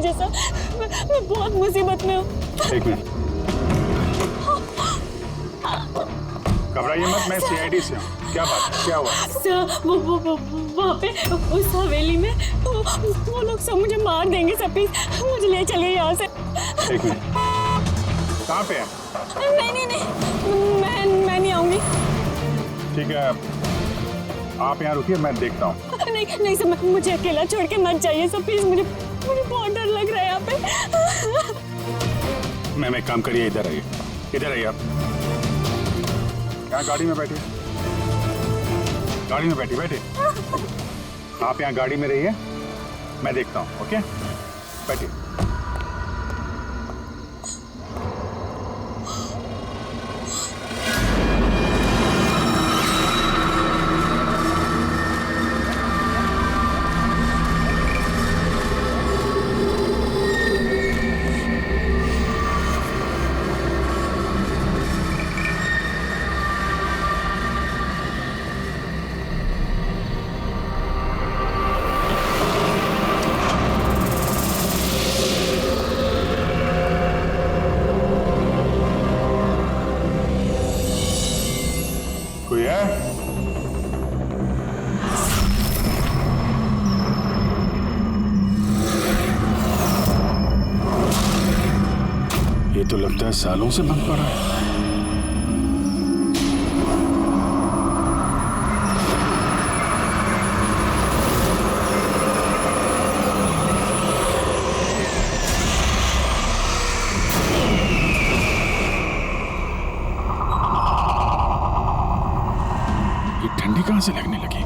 लीजिए सर, मैं बहुत मुसीबत में हूँ। एक मिनट, घबराइए मत, मैं सीआईडी से हूँ। क्या बात है, क्या हुआ? सर वो वहाँ पे उस हवेली में वो लोग सब मुझे मार देंगे सर, प्लीज मुझे ले चलिए यहाँ से। एक मिनट, कहाँ पे है? नहीं, मैं नहीं आऊंगी। ठीक है, आप यहाँ रुकिए, मैं देखता हूँ। नहीं सर, मुझे अकेला छोड़ के मत जाइए सर, प्लीज मुझे बहुत डर लग रहा है यहाँ पे। मैम एक काम करिए, इधर आइए, इधर आइए आप। यहाँ गाड़ी में बैठिए, गाड़ी में बैठिए। आप यहाँ गाड़ी में रहिए, मैं देखता हूँ। ओके, बैठिए। कोई है? ये तो लगता है सालों से बंद पड़ा है। ये ठंडी कहां से लगने लगी?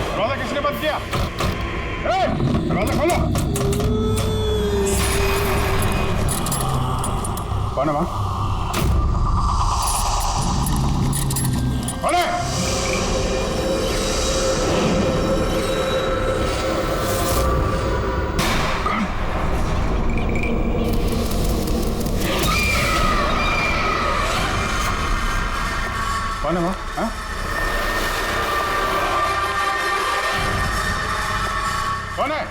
दरवाजा किसने बंद किया? दरवाजा खोलो। कौन है वहां? कौन है? कौन है वहां? हाँ? कौन है?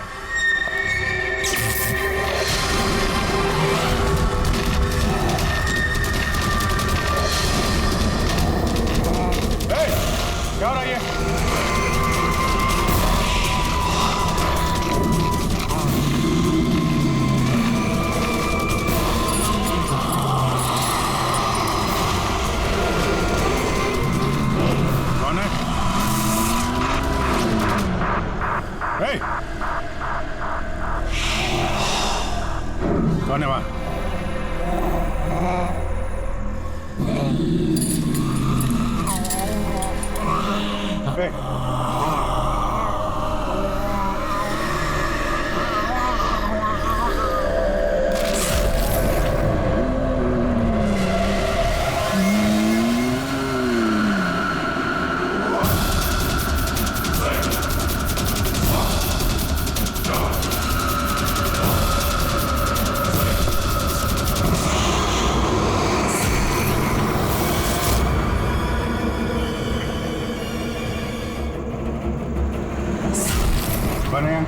क्या हो रहा है ये? कौन है? कौन है वहां? कौन है?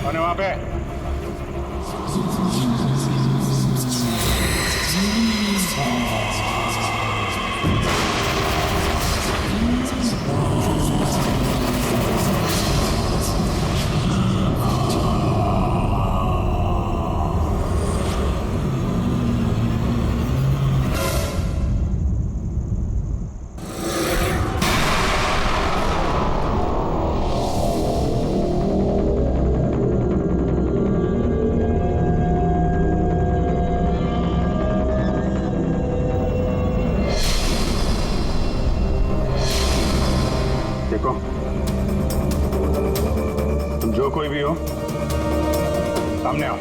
कौन है वहां पे? देखो, तुम जो कोई भी हो, सामने आओ।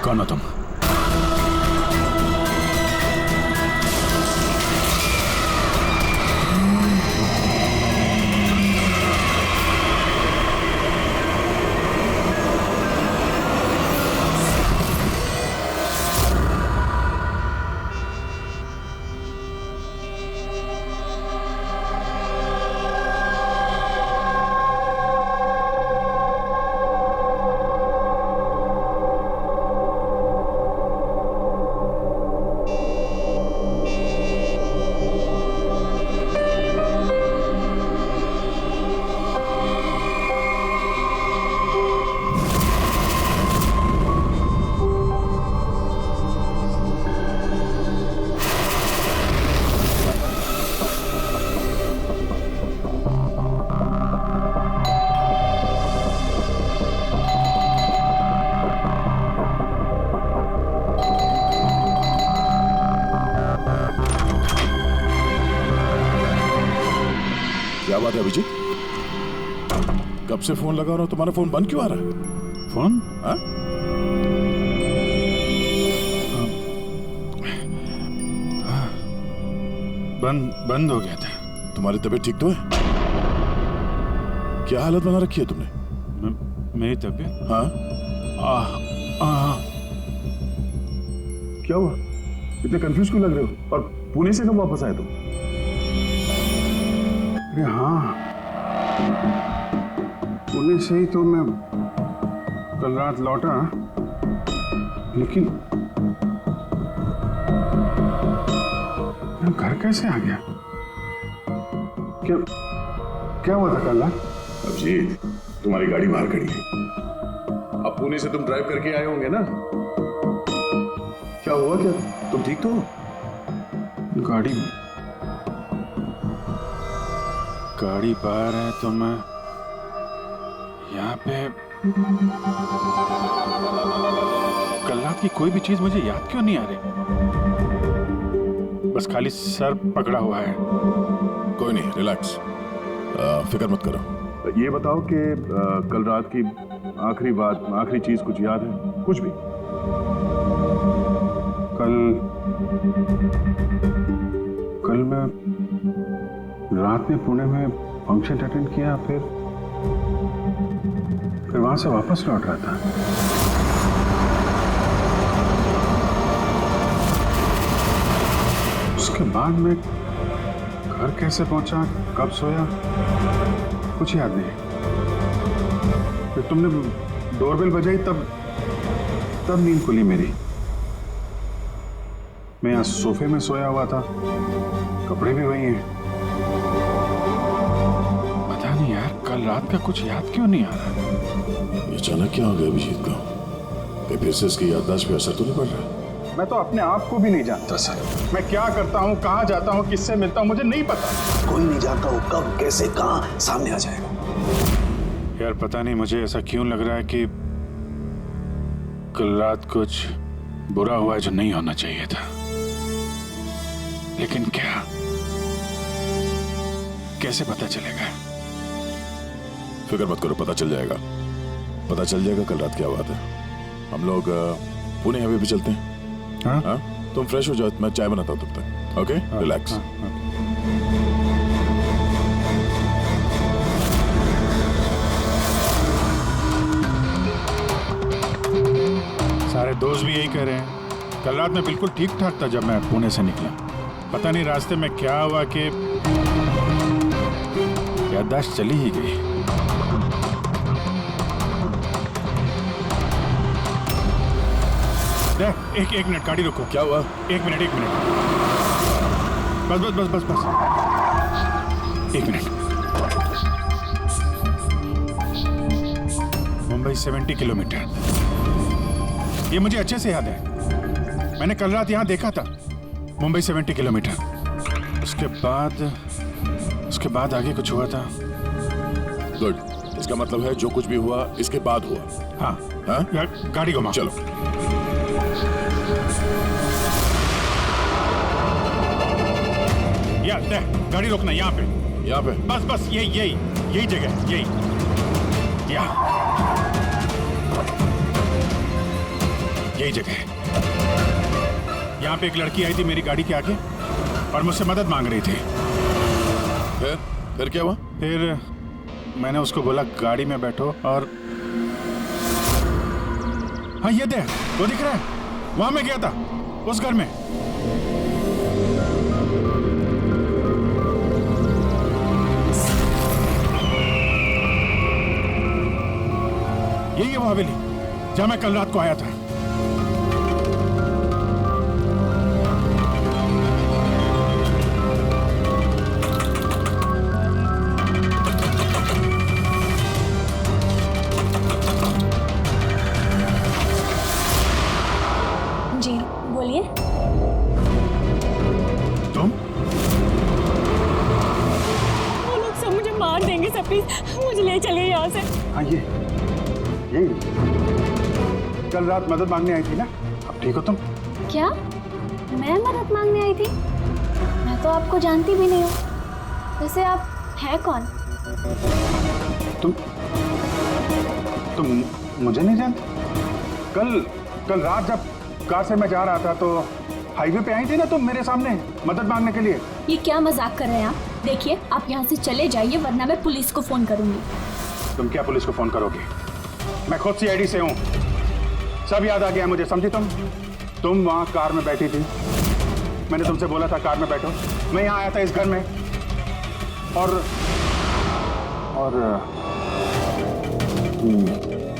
कौन हो तुम? क्या बात है अभिजीत? कब से फोन लगा रहा हूं, तुम्हारा फोन बंद क्यों आ रहा है? फोन? हाँ? बंद हो गया था। तुम्हारी तबीयत ठीक तो है? क्या हालत बना रखी है तुमने? मेरी तबीयत? हाँ? क्या हुआ? इतने कंफ्यूज क्यों लग रहे हो? और पुणे से कब वापस आए तुम? अरे हाँ, पुणे से ही तो मैं कल रात लौटा, लेकिन मैं घर कैसे आ गया? क्या हुआ था कल रात? अभिजीत, तुम्हारी गाड़ी बाहर खड़ी है। अब पुणे से तुम ड्राइव करके आए होंगे ना? क्या हुआ? क्या तुम ठीक तो हो? गाड़ी बाहर है तो मैं यहाँ पे। कल रात की कोई भी चीज मुझे याद क्यों नहीं आ रही? बस खाली सर पकड़ा हुआ है। कोई नहीं, रिलैक्स, फिक्र मत करो। ये बताओ कि कल रात की आखिरी बात, आखिरी चीज कुछ याद है? कुछ भी? कल मैं रात में पुणे में फंक्शन अटेंड किया, फिर वहां से वापस लौट रहा था। उसके बाद मैं घर कैसे पहुंचा, कब सोया, कुछ याद नहीं। फिर तुमने डोरबेल बजाई, तब नींद खुली मेरी। मैं यहाँ सोफे में सोया हुआ था, कपड़े भी वही हैं। पता नहीं यार, कल रात का कुछ याद क्यों नहीं आ रहा? ये अचानक क्या हो गया अभिजीत को? कहीं फिर से इसकी याददाश्त पे असर तो नहीं पड़ रहा? मैं तो अपने आप को भी नहीं जानता सर। मैं क्या करता हूँ, कहाँ जाता हूँ, किससे मिलता हूँ, मुझे नहीं पता। कोई नहीं जानता वो कब, कैसे, कहाँ सामने आ जाएगा। यार पता नहीं मुझे ऐसा क्यों लग रहा है कि कल रात कुछ बुरा हुआ है जो नहीं होना चाहिए था। लेकिन क्या, कैसे पता चलेगा? फिक्र मत करो, पता चल जाएगा। पता चल जाएगा कल रात क्या बात है। हम लोग पुणे हाईवे पे चलते हैं। हाँ? हाँ? तुम फ्रेश हो जाओ, मैं चाय बनाता हूँ तब तक। Okay, relax. सारे दोस्त भी यही कह रहे हैं। कल रात में बिल्कुल ठीक ठाक था जब मैं पुणे से निकला। पता नहीं रास्ते में क्या हुआ कि याददाश्त चली ही गई। एक मिनट, गाड़ी रोको। क्या हुआ? एक मिनट। बस। एक मिनट। मुंबई 70 किलोमीटर, ये मुझे अच्छे से याद है। मैंने कल रात यहाँ देखा था, मुंबई 70 किलोमीटर। उसके बाद आगे कुछ हुआ था। गुड, इसका मतलब है जो कुछ भी हुआ इसके बाद हुआ। हाँ? हाँ? गाड़ी घुमा। चलो। गाड़ी रोकना यहाँ पे। यहाँ पे? बस यही जगह, यही। यही जगह है। यहाँ पे एक लड़की आई थी मेरी गाड़ी के आगे और मुझसे मदद मांग रही थी। फिर क्या हुआ? फिर मैंने उसको बोला गाड़ी में बैठो और हाँ ये देख, वो दिख रहा है, वहां मैं गया था उस घर में। यही है वो हवेली जहां मैं कल रात को आया था। जी बोलिए। तुम? वो लोग सब मुझे मार देंगे सर, प्लीज मुझे ले चलिए यहाँ से। हाँ यही कल रात मदद मांगने आई थी ना। अब ठीक हो तुम? क्या मैं मदद मांगने आई थी? मैं तो आपको जानती भी नहीं हूँ। वैसे आप हैं कौन? तुम मुझे नहीं जानते? कल रात जब कार से मैं जा रहा था तो हाईवे पे आई थी ना तुम मेरे सामने मदद मांगने के लिए। ये क्या मजाक कर रहे हैं आप? देखिए आप यहाँ से चले जाइए वरना मैं पुलिस को फोन करूंगी। तुम क्या पुलिस को फोन करोगे? मैं खुद CID से हूँ, सब याद आ गया मुझे, समझी तुम वहाँ कार में बैठी थी, मैंने तुमसे बोला था कार में बैठो, मैं यहाँ आया था इस घर में और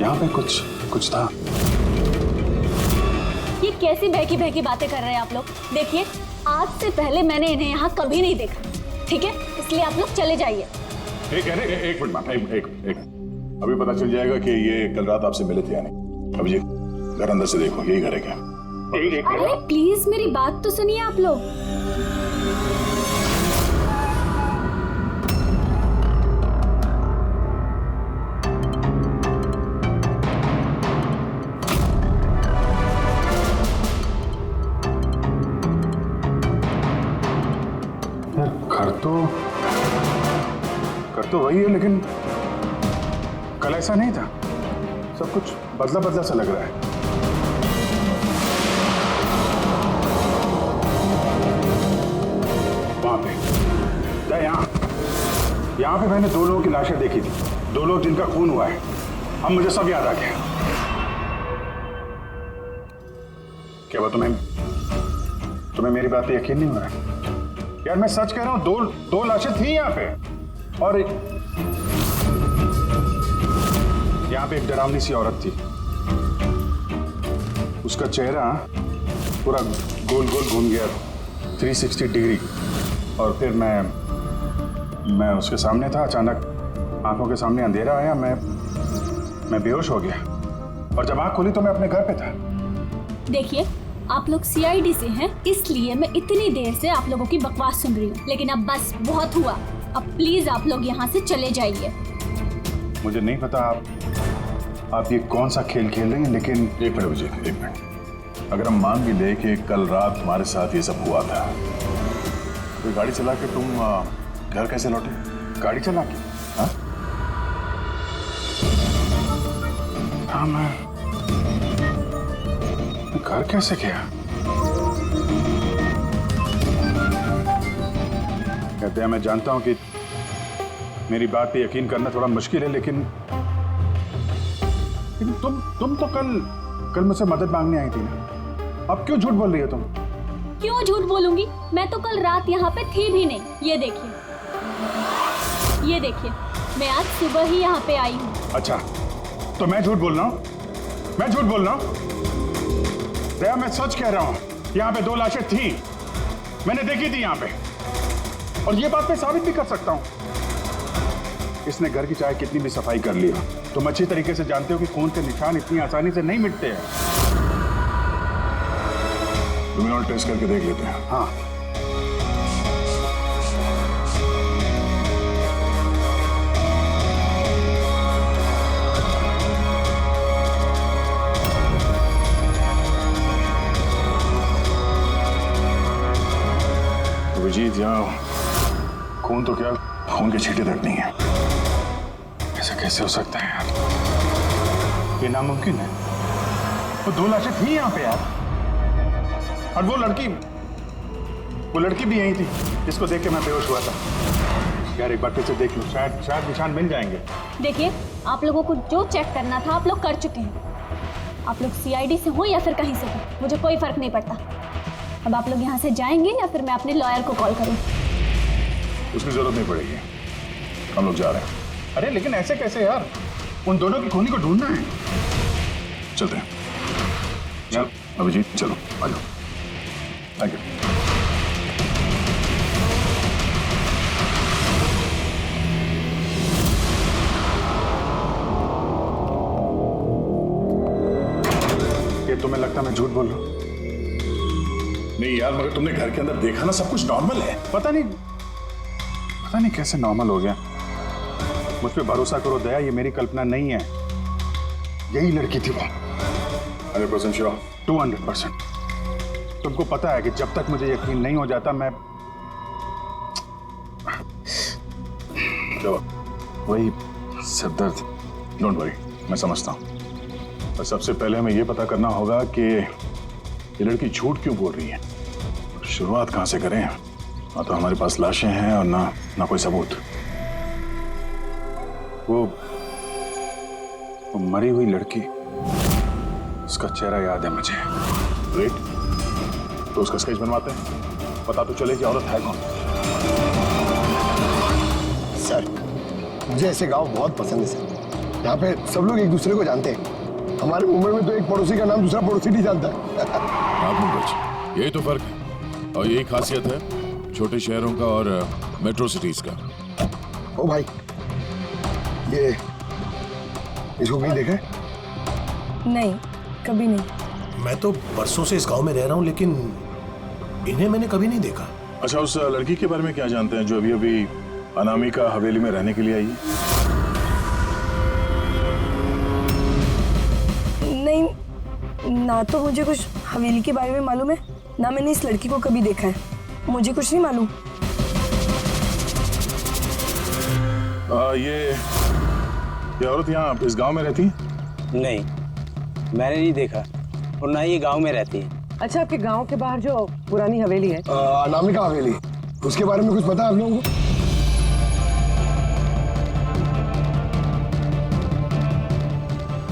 यहाँ पे कुछ था। ये कैसी बहकी बहकी बातें कर रहे हैं आप लोग? देखिए आज से पहले मैंने इन्हें यहाँ कभी नहीं देखा, ठीक है? इसलिए आप लोग चले जाइए। एक मिनट मैम, एक अभी पता चल जाएगा कि ये कल रात आपसे मिले थे या नहीं। अभी घर अंदर से देखो, यही घर है क्या? अरे प्लीज मेरी बात तो सुनिए आप लोग। घर तो वही है लेकिन कल ऐसा नहीं था, सब कुछ बदला बदला सा लग रहा है। वहां पे यहाँ पे मैंने 2 लोगों की लाशें देखी थी, 2 लोग जिनका खून हुआ है। अब मुझे सब याद आ गया। क्या हुआ तुम्हें मेरी बात पे यकीन नहीं हो रहा? यार मैं सच कह रहा हूं, 2 लाशें थी यहाँ पे और यहाँ पे एक डरावनी सी औरत थी, उसका चेहरा पूरा गोल गोल घूम गया 360 डिग्री और फिर मैं उसके सामने था, अचानक आंखों के सामने अंधेरा आया, मैं बेहोश हो गया और जब आंख खुली तो मैं अपने घर पे था। देखिए आप लोग CID से हैं इसलिए मैं इतनी देर से आप लोगों की बकवास सुन रही हूँ, लेकिन अब बस बहुत हुआ। अब प्लीज आप लोग यहाँ से चले जाइए। मुझे नहीं पता आप ये कौन सा खेल खेल रहे हैं, लेकिन एक मिनट विजय, एक मिनट। अगर हम मान भी ले कि कल रात तुम्हारे साथ ये सब हुआ था, तो गाड़ी चला के तुम घर कैसे लौटे? गाड़ी चला के? हाँ मैं घर कैसे गया? कहते हैं मैं जानता हूं कि मेरी बात पे यकीन करना थोड़ा मुश्किल है, लेकिन तुम तो कल मुझसे मदद मांगने आई थी ना, अब क्यों झूठ बोल रही हो तुम? क्यों झूठ बोलूंगी? मैं तो कल रात यहाँ पे थी भी नहीं। ये देखिए मैं आज सुबह ही यहाँ पे आई हूँ। अच्छा तो मैं झूठ बोल रहा हूँ? दया मैं सच कह रहा हूँ, यहाँ पे 2 लाशें थी, मैंने देखी थी यहाँ पे और ये बात मैं साबित भी कर सकता हूँ। इसने घर की चाहे कितनी भी सफाई कर ली हो, तुम अच्छी तरीके से जानते हो कि खून के निशान इतनी आसानी से नहीं मिटते हैं। क्रिमिनल टेस्ट करके देख लेते हैं। हाँ विजीत, यहाँ खून तो क्या, खून के छींटे तक नहीं है। ऐसा कैसे हो सकता है यार? ये नामुमकिन है। तो 2 लाशें थी यहाँ पे यार, और वो लड़की भी यही थी जिसको देख के मैं बेहोश हुआ था। यार एक बार फिर से देख लो, शायद निशान मिल जाएंगे। देखिए, आप लोगों को जो चेक करना था आप लोग कर चुके हैं। आप लोग सीआईडी से हो या फिर कहीं से हो, मुझे कोई फर्क नहीं पड़ता। अब आप लोग यहाँ से जाएंगे या फिर मैं अपने लॉयर को कॉल करूँ? उसकी जरूरत नहीं पड़ेगी, हम लोग जा रहे हैं। अरे लेकिन ऐसे कैसे यार, उन दोनों की खूनी को ढूंढना है। चलते हैं। चल अभिजीत, चलो आ जाओ। Thank you. ये तुम्हें लगता है मैं झूठ बोल रहा हूँ? नहीं यार, मगर तुमने घर के अंदर देखा ना, सब कुछ नॉर्मल है। पता नहीं कैसे नॉर्मल हो गया। मुझ पे भरोसा करो दया, ये मेरी कल्पना नहीं है, यही लड़की थी वो। 100% श्योर? 200%। तुमको पता है कि जब तक मुझे यकीन नहीं हो जाता मैं वही सिरदर्द। डोंट वरी, मैं समझता हूँ। और सबसे पहले हमें यह पता करना होगा कि ये लड़की झूठ क्यों बोल रही है। शुरुआत कहाँ से करें? ना तो हमारे पास लाशें हैं और ना कोई सबूत। वो मरी हुई लड़की, उसका चेहरा याद है मुझे। ग्रेट, तो उसका स्केच बनवाते हैं, पता तो चले कि औरत है कौन। सर, मुझे ऐसे गांव बहुत पसंद है सर। यहाँ पे सब लोग एक दूसरे को जानते हैं। हमारे मुंबई में तो एक पड़ोसी का नाम दूसरा पड़ोसी नहीं जानता है। आप लोग यही तो फर्क है और यही खासियत है छोटे शहरों का और मेट्रो सिटीज का। ओ भाई, ये इसको कहीं देखा है? नहीं, कभी नहीं। मैं तो बरसों से इस गांव में रह रहा हूँ, लेकिन इन्हें मैंने कभी नहीं देखा। अच्छा, उस लड़की के बारे में क्या जानते हैं जो अभी अभी अनामिका हवेली में रहने के लिए आई है? नहीं, ना तो मुझे कुछ हवेली के बारे में मालूम है, ना मैंने इस लड़की को कभी देखा है। मुझे कुछ नहीं मालूम। ये औरत यहाँ इस गांव में रहती है? नहीं, मैंने नहीं देखा और ना ही ये गांव में रहती है। अच्छा, आपके गांव के बाहर जो पुरानी हवेली है, अनामिका हवेली, उसके बारे में कुछ पता है आप लोगों को?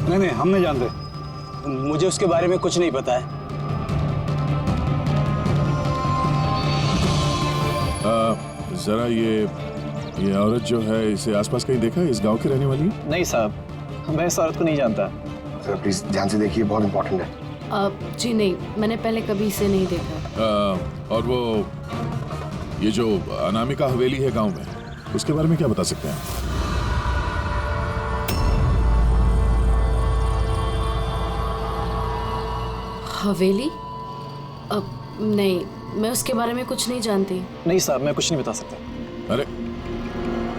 नहीं, हम नहीं जानते। मुझे उसके बारे में कुछ नहीं पता है। जरा ये औरत जो है, इसे आसपास कहीं देखा है? इस गांव की रहने वाली है? नहीं साहब, मैं इस औरत को नहीं जानता। सर प्लीज ध्यान से देखिए, बहुत इंपॉर्टेंट है। जी नहीं, मैंने पहले कभी इसे नहीं देखा। और वो ये जो अनामिका हवेली है गांव में, उसके बारे में क्या बता सकते हैं? हवेली? नहीं, मैं उसके बारे में कुछ नहीं जानती। नहीं साहब, मैं कुछ नहीं बता सकता। अरे,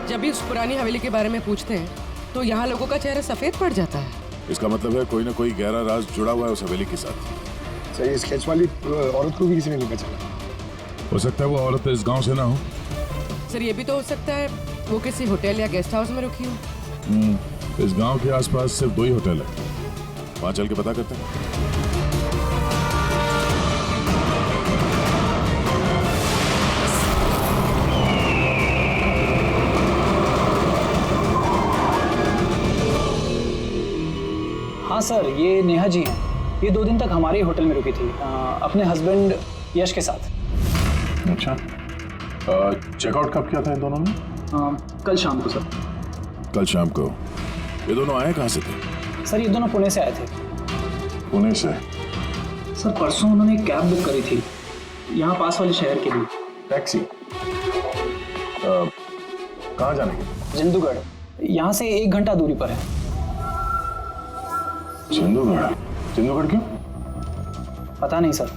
जब भी उस पुरानी हवेली के बारे में पूछते हैं तो यहाँ लोगों का चेहरा सफेद पड़ जाता है। इसका मतलब है कोई ना कोई गहरा राज जुड़ा हुआ है उस हवेली के साथ। सर, ये स्केच वाली औरत को भी किसी ने नहीं पहचाना। हो सकता है वो औरत इस गांव से ना हो। सर, ये भी तो हो सकता है वो किसी होटल या गेस्ट हाउस में रुकी हो। इस गांव के आसपास सिर्फ 2 ही होटल है, वहां चल के पता करते हैं। हाँ सर, ये नेहा जी हैं। ये 2 दिन तक हमारे ही होटल में रुकी थी, अपने हस्बैंड यश के साथ। अच्छा, चेकआउट कब किया था इन दोनों ने? कल शाम को सर। कल शाम को? ये दोनों आए कहाँ से थे? सर, ये दोनों पुणे से आए थे। पुणे से? सर, परसों उन्होंने एक कैब बुक करी थी यहाँ पास वाले शहर के लिए। टैक्सी? कहाँ जाने के? जिंदूगढ़, यहाँ से 1 घंटा दूरी पर है। जिंदूगढ़? जिंदूगढ़ क्यों? पता नहीं सर।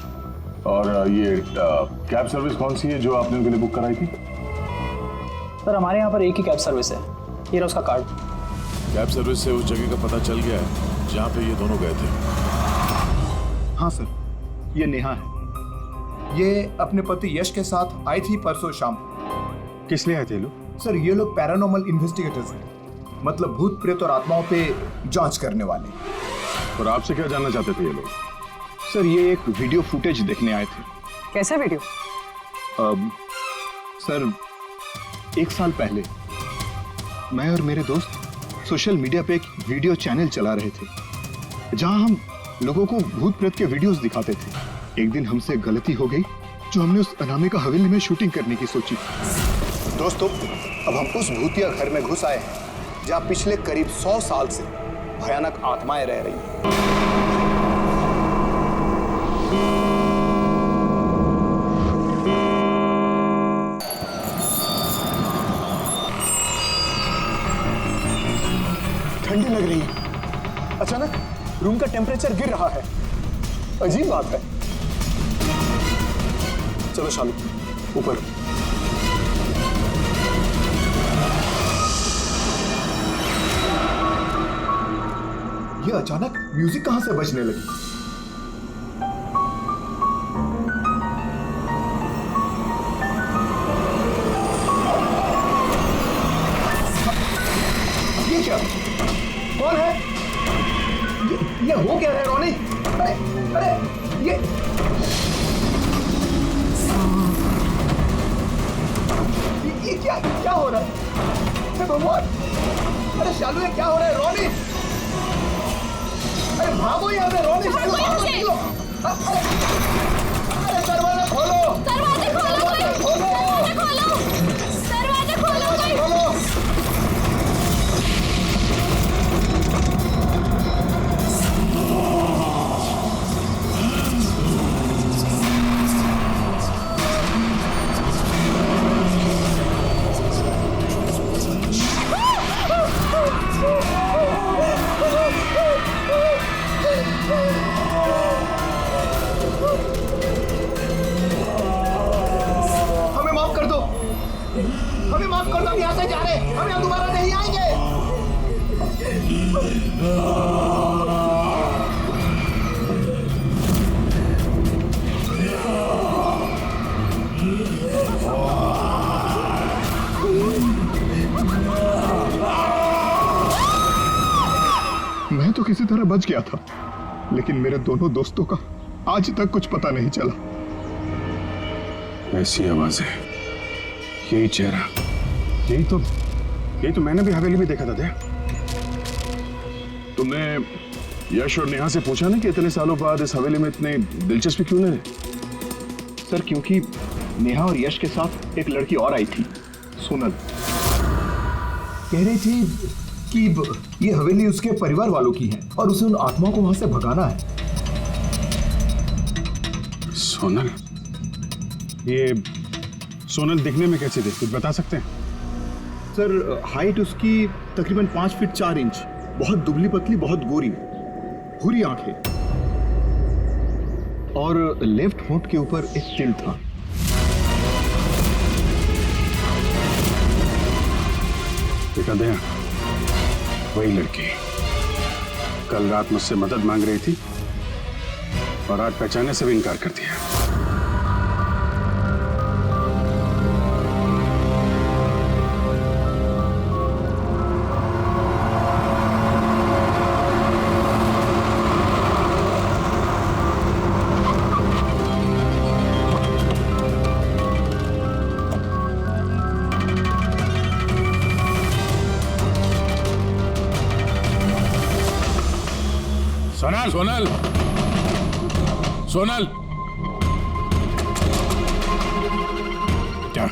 और ये कैब सर्विस कौन सी है जो आपने उनके लिए बुक कराई थी? सर, हमारे यहाँ पर एक ही कैब सर्विस है। ये रहा उसका कार्ड। कैब सर्विस से उस जगह का पता चल गया है जहाँ पे ये दोनों गए थे? हाँ सर, ये नेहा है। ये अपने पति यश के साथ आई थी परसों शाम। किस लिए आए थे लोग? सर, ये लोग पैरानॉर्मल इन्वेस्टिगेटर्स हैं, मतलब भूत प्रेत और आत्माओं पे जांच करने वाले। और आपसे क्या जानना चाहते थे ये लोग? सर ये एक वीडियो फुटेज देखने आए थे। कैसा वीडियो? सर 1 साल पहले मैं और मेरे दोस्त सोशल मीडिया पे एक वीडियो चैनल चला रहे थे जहां हम लोगों को भूत प्रेत के वीडियोस दिखाते थे। एक दिन हमसे गलती हो गई जो हमने उस अनामिका हवेली में शूटिंग करने की सोची। दोस्तों अब हम उस भूतिया घर में घुस आए हैं जहां पिछले करीब 100 साल से भयानक आत्माएं रह रही हैं। ठंडी लग रही है। अचानक रूम का टेम्परेचर गिर रहा है। अजीब बात है। चलो शालू ऊपर। ये अचानक म्यूजिक कहां से बजने लगी? ये क्या? कौन है? ये हो क्या रहा है रोनी? अरे ये क्या हो रहा है? हे भगवान! अरे शालू ये क्या हो रहा है? रोनी! अरे भागो यहाँ से रोनी! शालू भागो निकलो! अरे दरवाजा खोलो! दरवाजे खोलो! दरवाजे खोलो! हमें माफ कर दो, हम यहाँ से जा रहे हैं, हम यहाँ दोबारा नहीं आएंगे। मैं तो किसी तरह बच गया था, लेकिन मेरे दोनों दोस्तों का आज तक कुछ पता नहीं चला। ऐसी आवाजें, यही चेहरा, यही तो मैंने भी हवेली में देखा था। दया, तुमने यश और नेहा से पूछा ना कि इतने सालों बाद इस हवेली में इतने दिलचस्पी क्यों ले? सर क्योंकि नेहा और यश के साथ एक लड़की और आई थी, सोनल। कह रही थी कि ये हवेली उसके परिवार वालों की है और उसे उन आत्माओं को वहां से भगाना है। सोनल? ये सोनल दिखने में कैसी थी, कुछ बता सकते हैं? सर हाइट उसकी तकरीबन 5 फीट 4 इंच, बहुत दुबली पतली, बहुत गोरी, भूरी आंखें और लेफ्ट होंठ के ऊपर एक तिल था। देखा दया, वही लड़की कल रात मुझसे मदद मांग रही थी और आज पहचानने से भी इनकार कर दिया। सोनल, सोनल, सोनल, क्या?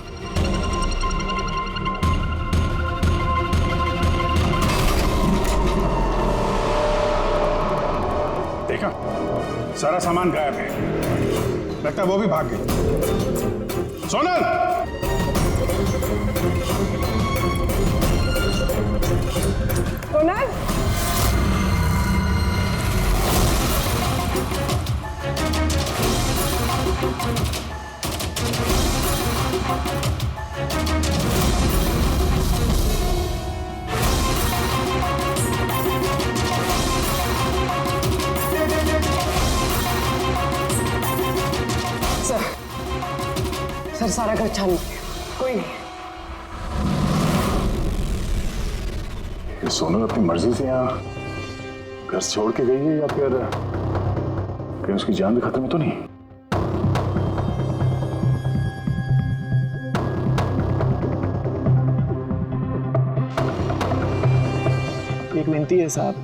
देखा, सारा सामान गायब है, लगता है वो भी भाग गई। सोनल! सोनल! सर सारा घर छान लिया, कोई नहीं। सोनल अपनी मर्जी से यहाँ घर छोड़ के गई है या फिर कहीं उसकी जान भी खत्म तो नहीं? एक विनती है साहब,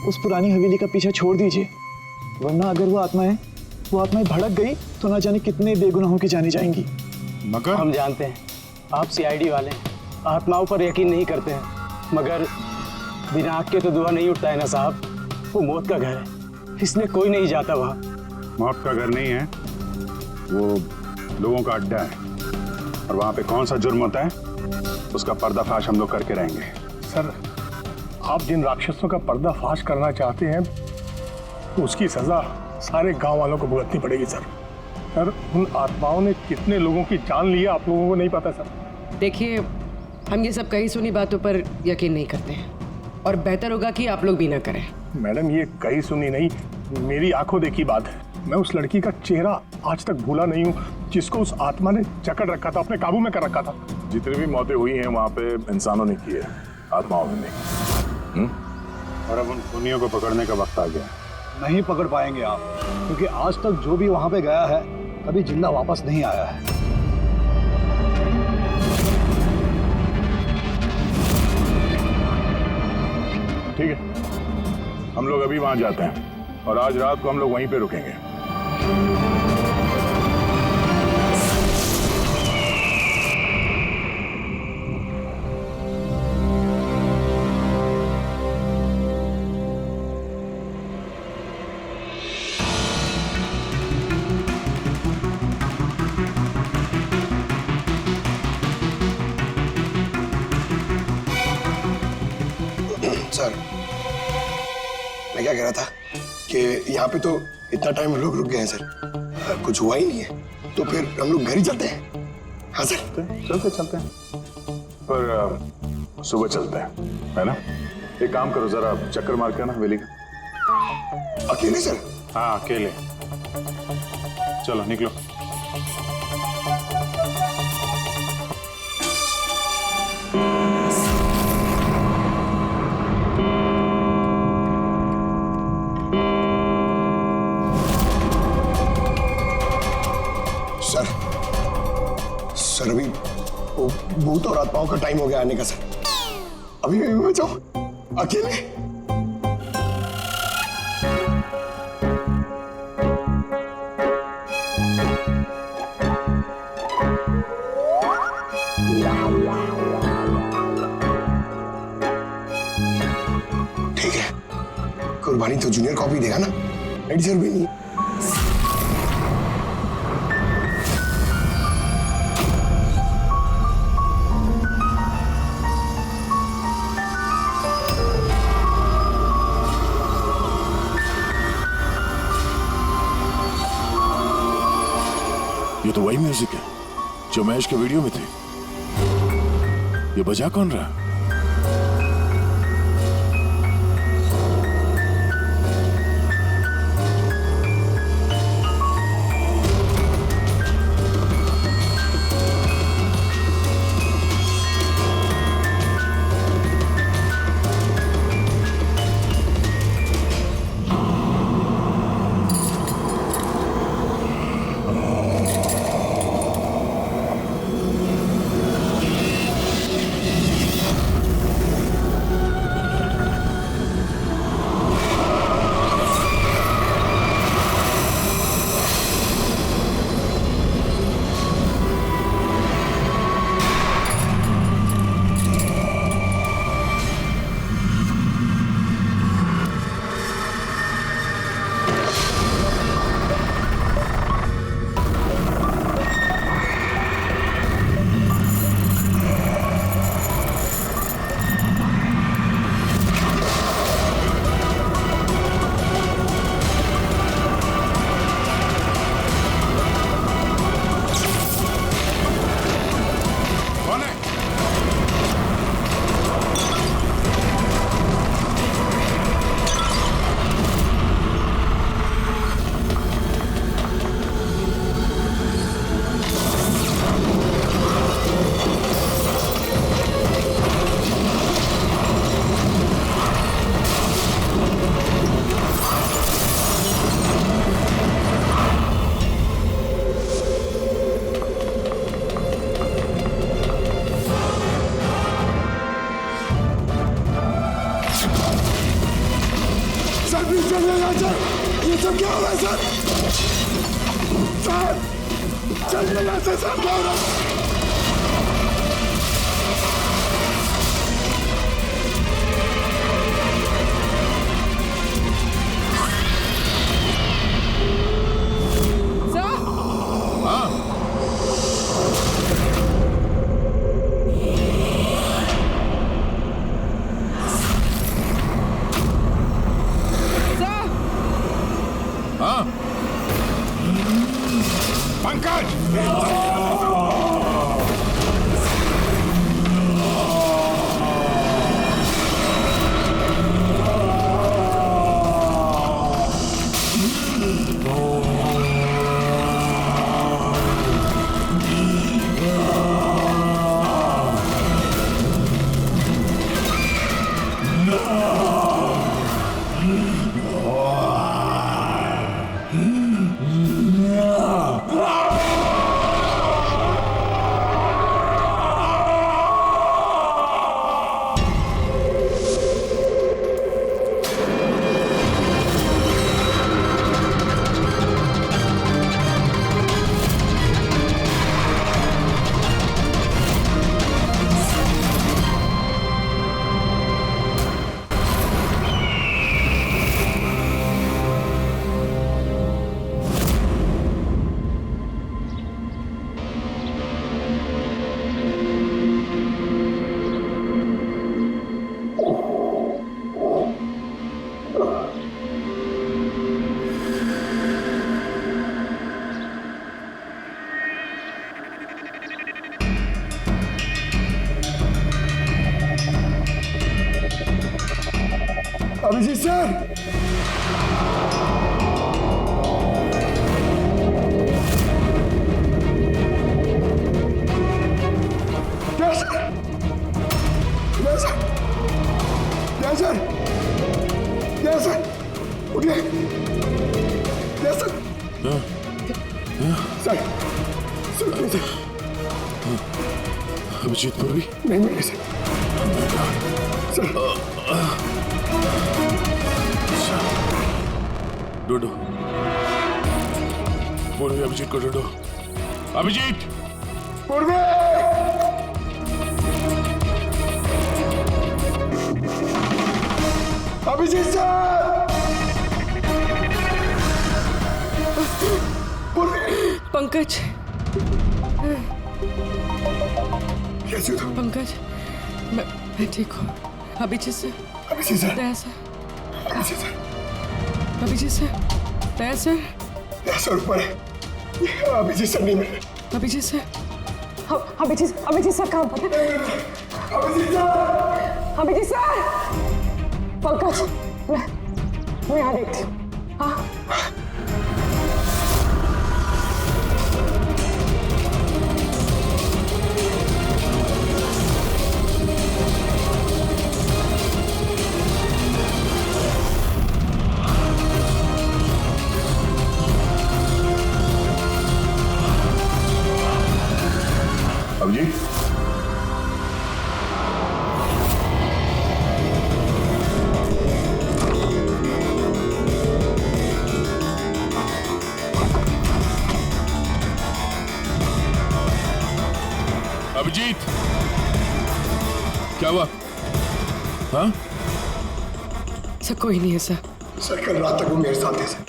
उस पुरानी हवेली का पीछा छोड़ दीजिए, वरना अगर वो आत्माएं भड़क गई तो ना जाने कितने बेगुनाहों की जानी जाएंगी। मगर हम जानते हैं आप सीआईडी वाले हैं, आत्माओं पर यकीन नहीं करते हैं, मगर बिना आग के तो धुआं नहीं उठता है ना साहब। वो मौत का घर है, इसलिए कोई नहीं जाता वहाँ। मौत का घर नहीं है, वो लोगों का अड्डा है, और वहाँ पे कौन सा जुर्म होता है उसका पर्दाफाश हम लोग करके रहेंगे। सर, आप जिन राक्षसों का पर्दाफाश करना चाहते हैं उसकी सजा सारे गांव वालों को भुगतनी पड़ेगी सर। सर, उन आत्माओं ने कितने लोगों की जान ली है आप लोगों को नहीं पता सर। देखिए, हम ये सब कही सुनी बातों पर यकीन नहीं करते हैं, और बेहतर होगा कि आप लोग भी ना करें। मैडम, ये कही सुनी नहीं, मेरी आंखों देखी बात है। मैं उस लड़की का चेहरा आज तक भूला नहीं हूँ जिसको उस आत्मा ने जकड़ रखा था, अपने काबू में कर रखा था। जितनी भी मौतें हुई हैं वहां पे इंसानों ने की है, आत्माओं ने नहीं। और अब उन खूनियों को पकड़ने का वक्त आ गया। नहीं पकड़ पाएंगे आप, क्योंकि आज तक जो भी वहां पे गया है कभी जिंदा वापस नहीं आया है। ठीक है, हम लोग अभी वहां जाते हैं और आज रात को हम लोग वहीं पे रुकेंगे। सर, मैं क्या कह रहा था कि यहाँ पे तो इतना टाइम लोग रुक गए हैं सर, कुछ हुआ ही नहीं है, तो फिर हम लोग घर ही चलते हैं। हाँ सर, चलते हैं, पर सुबह चलते हैं, है ना? एक काम करो, जरा चक्कर मार के आना हवेली का। अकेले सर? हाँ, अकेले। चलो निकलो। सर, अभी वो भूत और आत्माओं का टाइम हो गया आने का सर। अभी मैं जाऊं अकेले? ठीक है, कुर्बानी तो जूनियर कॉपी देगा ना, एडिटर भी नहीं। ये तो वही म्यूजिक है जो महेश के वीडियो में थे। ये बजा कौन रहा? सर, चल यहाँ से सर, अभिजीत सर, उठिए। सर, सर, अभिजीत पूर्वी? नहीं मेरे सर, ढूंढो, पूर्वी अभिजीत को ढूंढो। अभिजीत! पूर्वी! अभिजीत सर! पंकज, कैसे हो? पंकज, मैं ठीक हूँ। Abhijeet sir, Abhijit sir, Daya sir, Abhijit sir, Abhijit sir, Daya sir, Daya sir ऊपर है। अभिजीत सर नहीं मिले। अभिजीत सर, अभिजीत सर कहाँ पर है? अभिजीत सर! अभिजीत सर! पंकज, मैं यहाँ देखती हूँ। हाँ, अभिजीत, अभिजीत, क्या हुआ? हाँ? सर कोई नहीं है सर। सर कल रात तक वो मेरे साथ थे सर,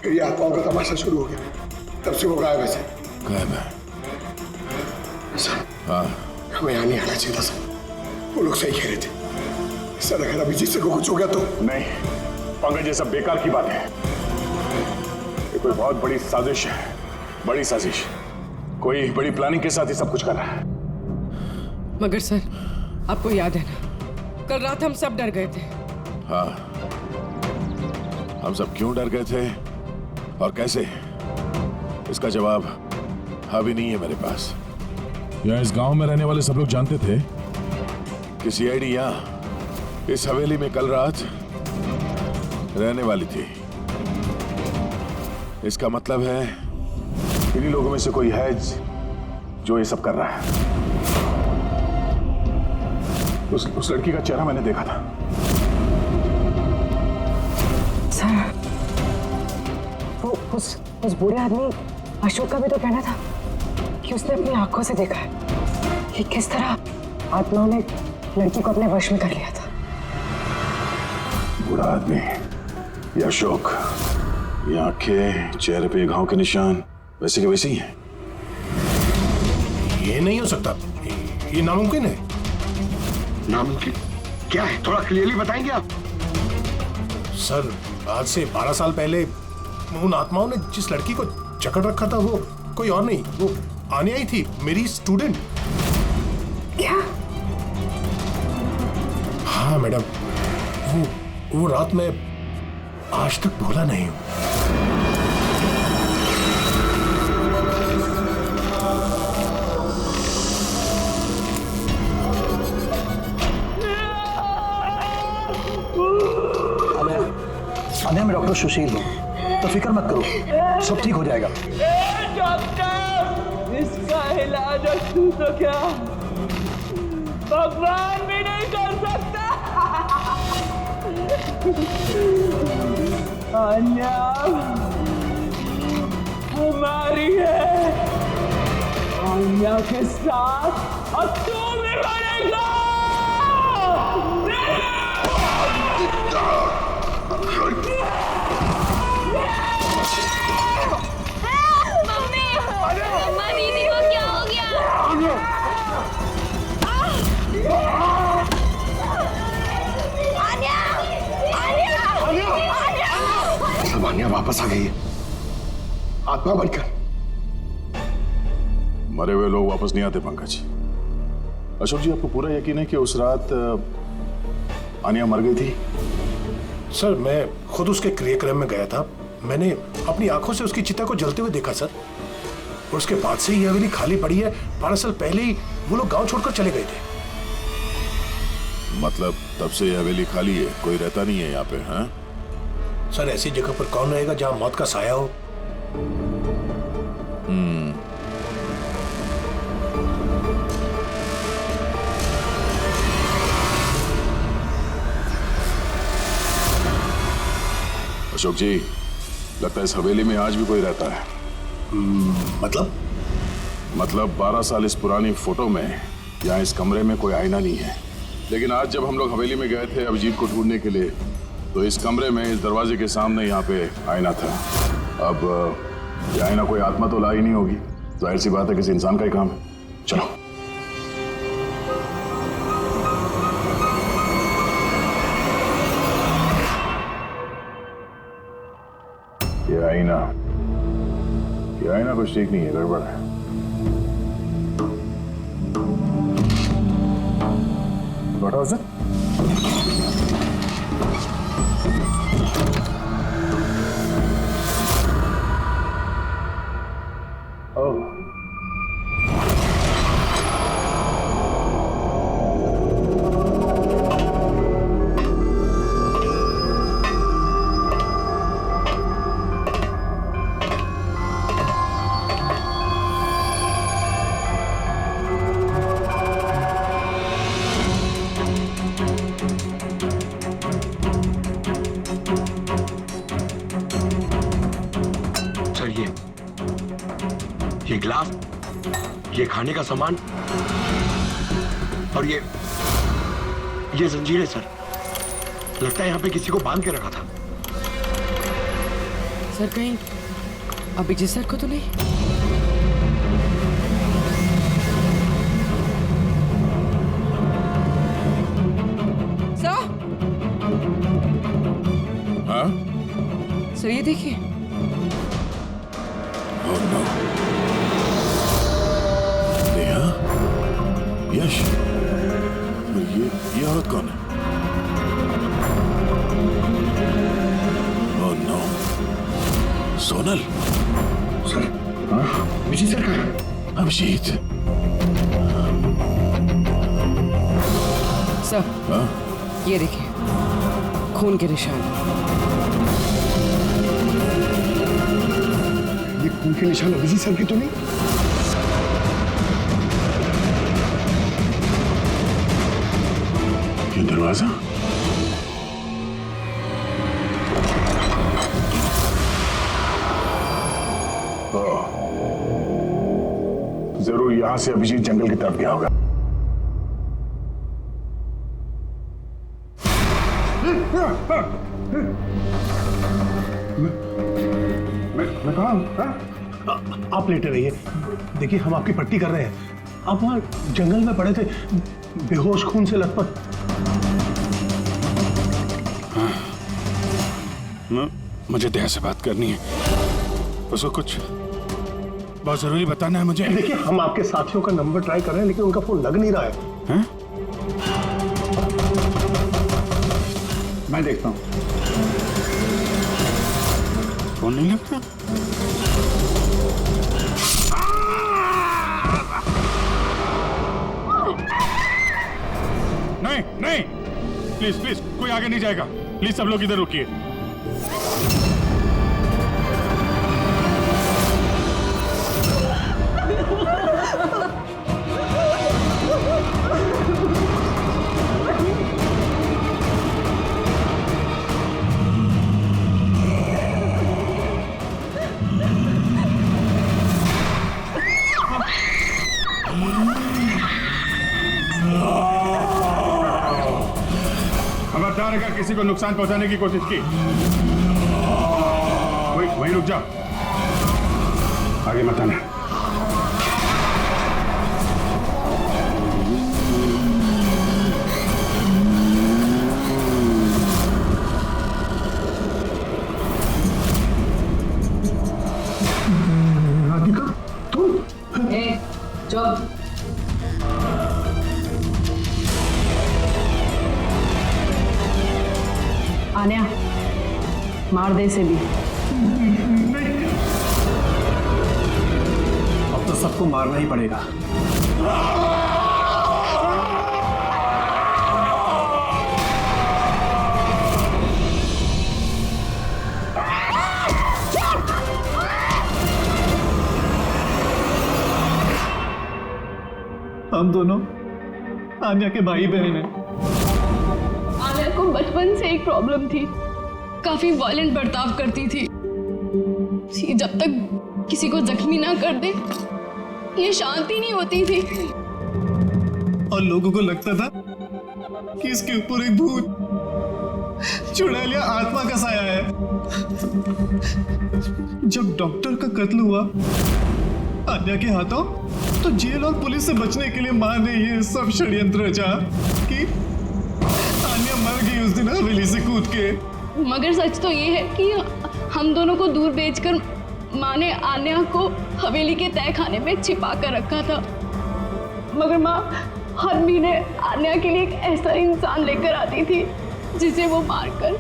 फिर ये आत्माओं का तमाशा शुरू हो गया, तब से वो गायब है सर। गायब है? सर, हाँ। हमें यहाँ नहीं आना चाहिए था सर, वो लोग सही कह रहे थे। सर अगर अभिजीत से को कुछ हो गया तो? नहीं पंकज, ये सब बेकार की बात है। ये कोई बहुत बड़ी साजिश है, बड़ी साजिश। कोई बड़ी प्लानिंग के साथ ही सब कुछ कर रहा है। मगर सर, आपको याद है ना, कल रात हम सब डर गए थे। हाँ, हम सब क्यों डर गए थे और कैसे, इसका जवाब अभी नहीं है मेरे पास। या इस गांव में रहने वाले सब लोग जानते थे कि सीआईडी यहाँ इस हवेली में कल रात रहने वाली थी। इसका मतलब है इन्हीं लोगों में से कोई है जो ये सब कर रहा है। उस लड़की का चेहरा मैंने देखा था। सर, वो उस बूढ़े आदमी अशोक का भी तो कहना था कि उसने अपनी आंखों से देखा है कि किस तरह आत्माओं ने लड़की को अपने वश में कर लिया था। बुरा आदमी ये अशोक, ये आंखें, चेहरे पे घाव के निशान वैसे के वैसे ही हैं। ये नहीं हो सकता, ये नामुमकिन है। नामुमकिन क्या है, थोड़ा क्लियरली बताएंगे आप? सर, आज से 12 साल पहले उन आत्माओं ने जिस लड़की को जकड़ रखा था वो कोई और नहीं, वो आनिया ही थी, मेरी स्टूडेंट। क्या? हाँ मैडम, वो रात मैं आज तक भूला नहीं हूं। अनया, मैं डॉक्टर सुशील हूँ, तो फिक्र मत करो, सब ठीक हो जाएगा। डॉक्टर, इसका इलाज तू तो क्या भगवान भी नहीं कर सकता। अन्या हमारी है, अन्या के साथ अब तू भी मरेगा। मम्मी दीदी को क्या हो गया? सब आन्या वापस आ गई है, आत्मा बनकर। मरे हुए लोग वापस नहीं आते पंकज। अशोक जी, आपको पूरा यकीन है कि उस रात आनिया मर गई थी? सर, मैं खुद उसके क्रियाक्रम में गया था, मैंने अपनी आंखों से उसकी चिता को जलते हुए देखा सर। और उसके बाद से ये हवेली खाली पड़ी है। 12 साल पहले ही वो लोग गांव छोड़कर चले गए थे। मतलब तब से ये हवेली खाली है, कोई रहता नहीं है यहाँ पे? हाँ सर, ऐसी जगह पर कौन रहेगा जहां मौत का साया हो? अशोक जी, लगता है इस हवेली में आज भी कोई रहता है। मतलब 12 साल इस पुरानी फोटो में यहाँ इस कमरे में कोई आईना नहीं है, लेकिन आज जब हम लोग हवेली में गए थे अभिजीत को ढूंढने के लिए, तो इस कमरे में इस दरवाजे के सामने यहाँ पे आईना था। अब ये आईना कोई आत्मा तो लाई नहीं होगी, जाहिर सी बात है किसी इंसान का ही काम है। चलो। ये आईना कुछ ठीक नहीं है, गड़बड़ है। What was it? Oh. ये गिलास, ये खाने का सामान और ये जंजीरें सर, लगता है यहाँ पे किसी को बांध के रखा था। सर, कहीं अभिजीत सर को तो नहीं? सर? हाँ? सर, ये देखिए। Oh no. नेहा, यश, ये औरत कौन है? Oh no. Sonal. Sir, Abhijit sir कहाँ है? अभिजीत। सर, हाँ? ये देखिए, खून के निशान। ये खून के निशान अभिजीत सर के तो नहीं? ये दरवाजा? जरूर यहां से अभिजीत जंगल की तरफ गया होगा। मैं कहाँ हूँ? आप लेटे रहिए, देखिए हम आपकी पट्टी कर रहे हैं। आप वहाँ जंगल में पड़े थे, बेहोश, खून से लथपथ। मुझे दया से बात करनी है, उसको कुछ बहुत जरूरी बताना है मुझे। देखिए हम आपके साथियों का नंबर ट्राई कर रहे हैं, लेकिन उनका फोन लग नहीं रहा है। मैं देखता हूँ। फोन नहीं लगता? नहीं नहीं, प्लीज प्लीज कोई आगे नहीं जाएगा, प्लीज सब लोग इधर रुकिए। खबरदार अगर किसी को नुकसान पहुंचाने की कोशिश की, वहीं रुक जाओ, आगे मत आना। राधिका तुम? चुप। आन्या, मार दे इसे भी। अब तो सबको मारना ही पड़ेगा। हम दोनों आन्या के भाई बहन हैं। आन्या को बचपन से एक प्रॉब्लम थी, काफी वायलेंट बर्ताव करती थी। जब तक किसी को जख्मी ना कर दे ये शांति नहीं होती थी। और लोगों को लगता था कि इसके ऊपर एक भूत चुड़ैलिया आत्मा का साया है। जब डॉक्टर का कत्ल हुआ आन्या के हाथों, तो जेल और पुलिस से बचने के लिए मां ने ये सब षड्यंत्र रचा कि आन्या मर गई उस दिन हवेली से कूद के। मगर सच तो ये है कि हम दोनों को दूर भेजकर माँ ने आन्या को हवेली के तय खाने में छिपा कर रखा था। मगर माँ हर महीने आन्या के लिए एक ऐसा इंसान लेकर आती थी जिसे वो मारकर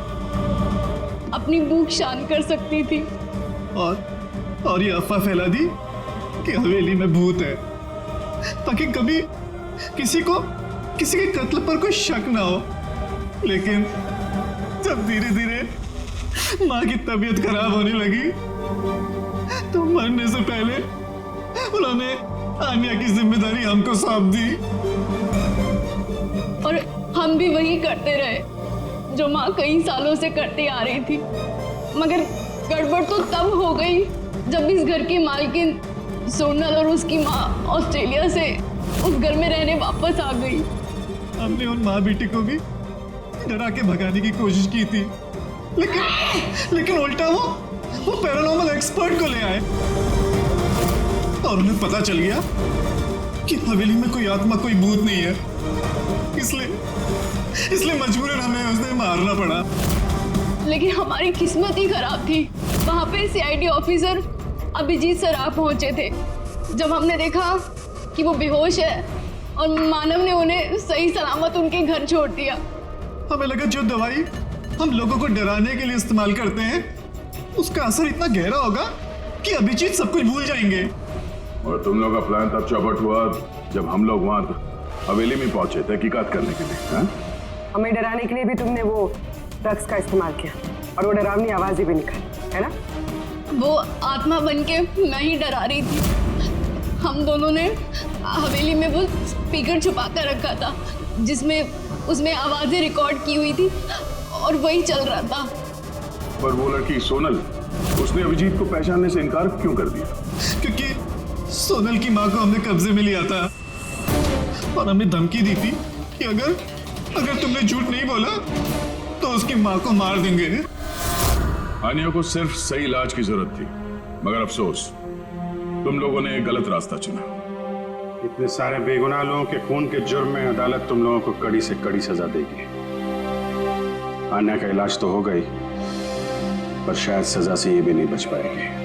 अपनी भूख शांत कर सकती थी। और ये अफवाह फैला दी कि हवेली में भूत है, ताकि कभी किसी के कत्ल पर कोई शक ना हो। लेकिन जब धीरे धीरे माँ की तबीयत खराब होने लगी तो मरने से पहले उन्होंने आन्या की जिम्मेदारी हमको सौंप दी। और हम भी वही करते रहे जो माँ कई सालों से करते आ रही थी। मगर गड़बड़ तो तब हो गई जब इस घर की मालकिन सोनल और उसकी माँ ऑस्ट्रेलिया से उस घर में रहने वापस आ गई। हमने उन माँ बेटी को भी डरा के भगाने की कोशिश की थी, लेकिन उल्टा वो पैरानॉर्मल एक्सपर्ट को ले आए और उन्हें पता चल गया कि हवेली में कोई आत्मा, कोई भूत नहीं है। इसलिए मजबूरन हमें उसने मारना पड़ा। लेकिन हमारी किस्मत ही खराब थी। वहाँ पे सीआईडी ऑफिसर अभिजीत सर आ पहुंचे थे। जब हमने देखा कि वो बेहोश है और मानव ने उन्हें सही सलामत उनके घर छोड़ दिया, हमें लगा जो दवाई हम लोगों को डराने के लिए इस्तेमाल करते हैं उसका असर इतना गहरा होगा कि अभिजीत सब कुछ भूल जाएंगे। और तुम लोग का प्लान तब चौपट हुआ जब हम लोग वहां हवेली में पहुंचे तहकीकात करने के लिए। हाँ? हमें डराने के लिए भी तुमने वो ड्रग्स का इस्तेमाल किया और वो डरावनी आवाजें भी निकाली, है ना? वो आत्मा बन के मैं ही डरा रही थी। हम दोनों ने हवेली में वो स्पीकर छुपा कर रखा था उसमें आवाजें रिकॉर्ड की हुई थी और वही चल रहा था। पर वो लड़की सोनल, उसने अभिजीत को पहचानने से इनकार क्यों कर दिया? क्योंकि सोनल की माँ को हमने कब्जे में लिया था और हमें धमकी दी थी कि अगर तुमने झूठ नहीं बोला तो उसकी माँ को मार देंगे। आनिया को सिर्फ सही इलाज की जरूरत थी, मगर अफसोस तुम लोगों ने एक गलत रास्ता चुना। इतने सारे बेगुनाह लोगों के खून के जुर्म में अदालत तुम लोगों को कड़ी से कड़ी सजा देगी। आन्या का इलाज तो हो गई, पर शायद सजा से ये भी नहीं बच पाएगी।